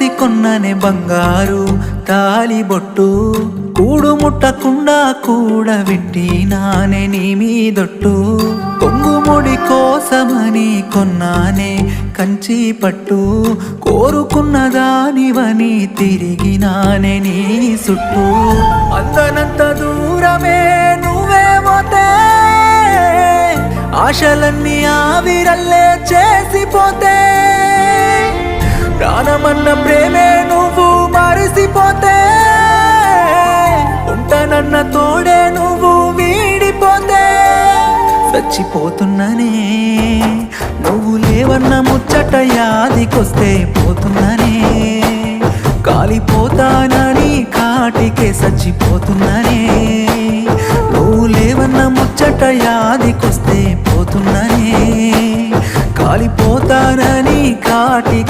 చేసి కొన్ననే బంగారు తాలిబొట్టు కూడు ముట్టకుండా కూడబెట్టి నానే నీ మీదొట్టు కొంగుముడి కోసమని కొన్నానే కంచి పట్టు కోరుకున్న దానివని తిరిగి నానే నీ చుట్టూ అందనంత దూరమే నువ్వే పోతే ఆశలన్నీ ఆవిరల్లే చేసిపోతే ప్రాణమన్న ప్రేమే నువ్వు మరిసిపోతే ఉంటానన్న తోడే నువ్వు వీడిపోతే చచ్చిపోతున్ననే నువ్వు లేవన్న ముచ్చట యాదికొస్తే పోతున్ననే కాలిపోతానని కాటికే చచ్చిపోతున్ననే నువ్వు లేవన్న ముచ్చట యాదికొస్తే పోతున్ననే కాలిపోతానని కాటి